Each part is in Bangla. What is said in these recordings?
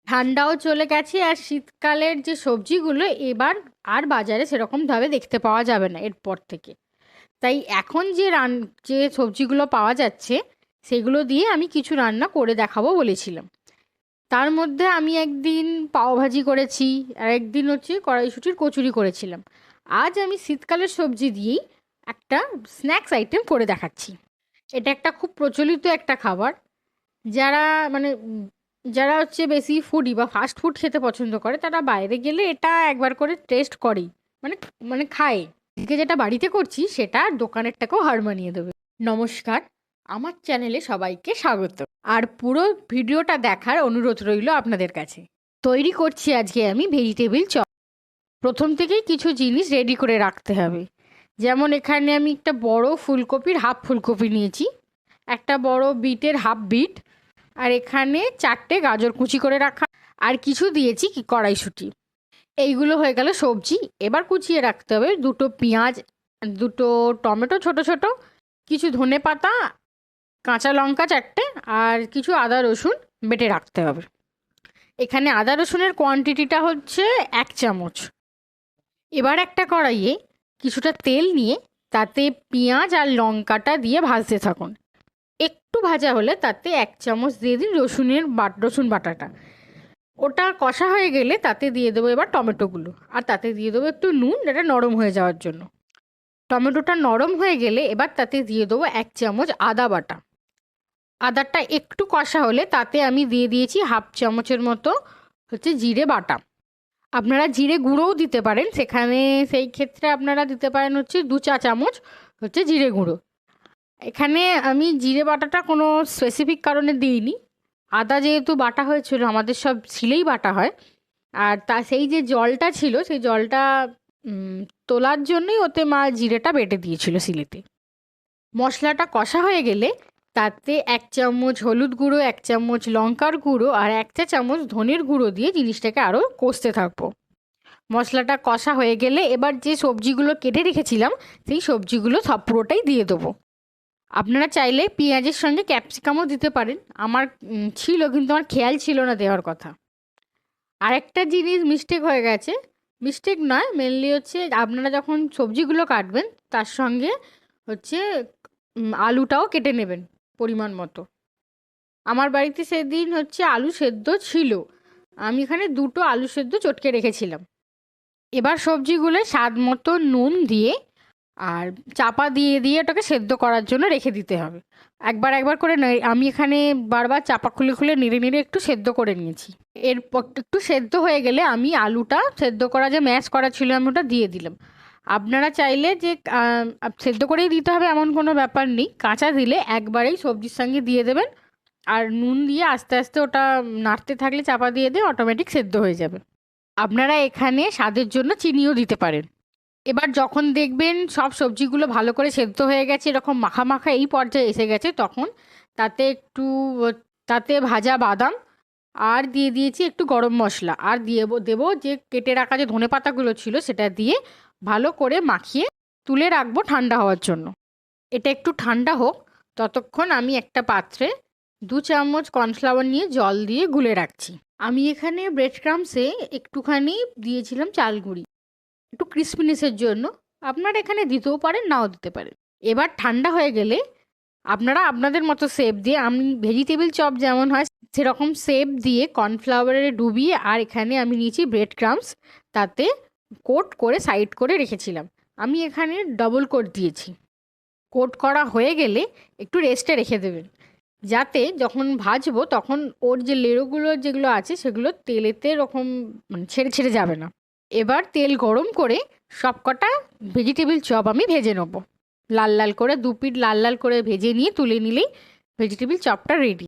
ঠান্ডাও চলে গেছে আর শীতকালের যে সবজিগুলো এবার আর বাজারে সেরকমভাবে দেখতে পাওয়া যাবে না এরপর থেকে। তাই এখন যে সবজিগুলো পাওয়া যাচ্ছে সেগুলো দিয়ে আমি কিছু রান্না করে দেখাবো বলেছিলাম। তার মধ্যে আমি একদিন পাওভাজি করেছি, আর একদিন হচ্ছে কড়াইশুঁটির কচুরি করেছিলাম। আজ আমি শীতকালের সবজি দিয়েই একটা স্ন্যাক্স আইটেম করে দেখাচ্ছি। এটা একটা খুব প্রচলিত একটা খাবার। যারা মানে যারা হচ্ছে বেশি ফুডি বা ফাস্ট ফুড খেতে পছন্দ করে তারা বাইরে গেলে এটা একবার করে টেস্ট করেই, মানে মানে খায়। আজকে যেটা বাড়িতে করছি সেটা দোকানেরটাকেও হার মানিয়ে দেবে। নমস্কার, আমার চ্যানেলে সবাইকে স্বাগত। আর পুরো ভিডিওটা দেখার অনুরোধ রইল আপনাদের কাছে। তৈরি করছি আজকে আমি ভেজিটেবিল চপ। প্রথম থেকেই কিছু জিনিস রেডি করে রাখতে হবে। যেমন এখানে আমি একটা বড় ফুলকপির হাফ ফুলকপি নিয়েছি, একটা বড় বিটের হাফ বিট, আর এখানে 4টে গাজর কুচি করে রাখা, আর কিছু দিয়েছি কি কড়াইশুঁটি। এইগুলো হয়ে গেল সবজি। এবার কুচিয়ে রাখতে হবে 2টো পেঁয়াজ, 2টো টমেটো ছোট ছোট, কিছু ধনে পাতা, কাঁচা লঙ্কা 4টে, আর কিছু আদা রসুন বেটে রাখতে হবে। এখানে আদা রসুনের কোয়ান্টিটিটা হচ্ছে 1 চামচ। এবার একটা কড়াইয়ে কিছুটা তেল নিয়ে তাতে পেঁয়াজ আর লঙ্কাটা দিয়ে ভাজতে থাকুন। একটু ভাজা হলে তাতে 1 চামচ দিয়ে দিন রসুন বাটাটা। ওটা কষা হয়ে গেলে তাতে দিয়ে দেবো এবার টমেটোগুলো, আর তাতে দিয়ে দেবো একটু নুন, এটা নরম হয়ে যাওয়ার জন্য। টমেটোটা নরম হয়ে গেলে এবার তাতে দিয়ে দেবো 1 চামচ আদা বাটা। আদাটা একটু কষা হলে তাতে আমি দিয়ে দিয়েছি হাফ চামচের মতো হচ্ছে জিরে বাটা। আপনারা জিরে গুঁড়োও দিতে পারেন, সেই ক্ষেত্রে আপনারা দিতে পারেন হচ্ছে 2 চা চামচ হচ্ছে জিরে গুঁড়ো। এখানে আমি জিরে বাটাটা কোনো স্পেসিফিক কারণে দিইনি। আদা যেহেতু বাটা হয়েছিল, আমাদের সব শিলেই বাটা হয়, আর সেই যে জলটা ছিল সেই জলটা তোলার জন্যই ওতে মা জিরেটা বেটে দিয়েছিল শিলেতে। মশলাটা কষা হয়ে গেলে তাতে 1 চামচ হলুদ গুঁড়ো, 1 চামচ লঙ্কার গুঁড়ো, আর 1 চা চামচ ধনের গুঁড়ো দিয়ে জিনিসটাকে আরও কষতে থাকবো। মশলাটা কষা হয়ে গেলে এবার যে সবজিগুলো কেটে রেখেছিলাম সেই সবজিগুলো সব পুরোটাই দিয়ে দেবো। আপনারা চাইলে পেঁয়াজের সঙ্গে ক্যাপসিকামও দিতে পারেন। আমার ছিল, কিন্তু আমার খেয়াল ছিল না দেওয়ার কথা। আরেকটা জিনিস মিস্টেক হয়ে গেছে, মিস্টেক নয়, মেনলি হচ্ছে আপনারা যখন সবজিগুলো কাটবেন তার সঙ্গে হচ্ছে আলুটাও কেটে নেবেন পরিমাণ মতো। আমার বাড়িতে সেদিন হচ্ছে আলু সেদ্ধ ছিল, আমি এখানে 2টো আলু সেদ্ধ চটকে রেখেছিলাম। এবার সবজিগুলো স্বাদ মতো নুন দিয়ে আর চাপা দিয়ে দিয়ে ওটাকে সেদ্ধ করার জন্য রেখে দিতে হবে। একবার করে আমি এখানে বারবার চাপা খুলে খুলে নেড়ে নেড়ে একটু সেদ্ধ করে নিয়েছি। এরপর একটু সেদ্ধ হয়ে গেলে আমি আলুটা সেদ্ধ করা যে ম্যাশ করা ছিল আমি ওটা দিয়ে দিলাম। আপনারা চাইলে যে সেদ্ধ করেই দিতে হবে এমন কোনো ব্যাপার নেই, কাঁচা দিলে একবারেই সবজির সঙ্গে দিয়ে দেবেন, আর নুন দিয়ে আস্তে আস্তে ওটা নাড়তে থাকলে চাপা দিয়ে দিয়ে অটোমেটিক সেদ্ধ হয়ে যাবে। আপনারা এখানে স্বাদের জন্য চিনিও দিতে পারেন। এবার যখন দেখবেন সব সবজিগুলো ভালো করে সেদ্ধ হয়ে গেছে, এরকম মাখা মাখা এই পর্যায়ে এসে গেছে, তখন তাতে তাতে ভাজা বাদাম, আর দিয়ে দিয়েছি একটু গরম মশলা, আর দেবো যে কেটে রাখা যে ধনেপাতাগুলো ছিল সেটা দিয়ে ভালো করে মাখিয়ে তুলে রাখবো ঠান্ডা হওয়ার জন্য। এটা একটু ঠান্ডা হোক, ততক্ষণ আমি একটা পাত্রে 2 চামচ কর্নফ্লাওয়ার নিয়ে জল দিয়ে গুলে রাখছি। আমি এখানে ব্রেড ক্রাম্বসে একটুখানি দিয়েছিলাম চাল গুঁড়ি, একটু ক্রিসপিনেসের জন্য। আপনারা এখানে দিতেও পারেন, নাও দিতে পারেন। এবার ঠান্ডা হয়ে গেলে আপনারা আপনাদের মতো শেপ দিয়ে, আমি ভেজিটেবিল চপ যেমন হয় সেরকম শেপ দিয়ে কর্নফ্লাওয়ারে ডুবিয়ে, আর এখানে আমি নিয়েছি ব্রেড ক্রাম্বস, তাতে কোট করে সাইড করে রেখেছিলাম। আমি এখানে ডবল কোট দিয়েছি। কোট করা হয়ে গেলে একটু রেস্টে রেখে দেবেন, যাতে যখন ভাজবো তখন ওর যে লেড়োগুলো যেগুলো আছে সেগুলো তেলেতে এরকম মানে ছেড়ে ছেড়ে যাবে না। এবার তেল গরম করে সবকটা ভেজিটেবিল চপ আমি ভেজে নেব। লাল লাল করে 2 পিঠ লাল লাল করে ভেজে নিয়ে তুলে নিলেই ভেজিটেবিল চপটা রেডি।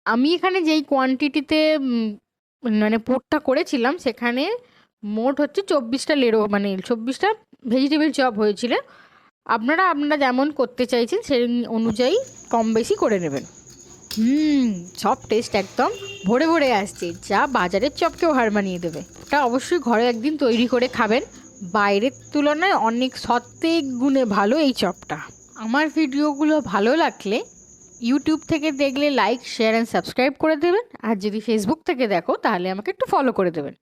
আমি এখানে যেই কোয়ান্টিটিতে মানে পুরটা করেছিলাম সেখানে মোট হচ্ছে 24টা লেড়ো, মানে 24টা ভেজিটেবিল চপ হয়েছিল। আপনারা যেমন করতে চাইছেন সেই অনুযায়ী কম বেশি করে নেবেন। চপ টেস্ট একদম ভরে ভরে আসছে, যা বাজারের চপকেও হার মানিয়ে দেবে। এটা অবশ্যই ঘরে একদিন তৈরি করে খাবেন, বাইরের তুলনায় অনেক শতেক গুণে ভালো এই চপটা। আমার ভিডিওগুলো ভালো লাগলে ইউটিউব থেকে দেখলে লাইক, শেয়ার অ্যান্ড সাবস্ক্রাইব করে দেবেন। আর যদি ফেসবুক থেকে দেখো তাহলে আমাকে একটু ফলো করে দেবেন।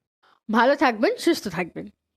ভালো থাকবেন, সুস্থ থাকবেন।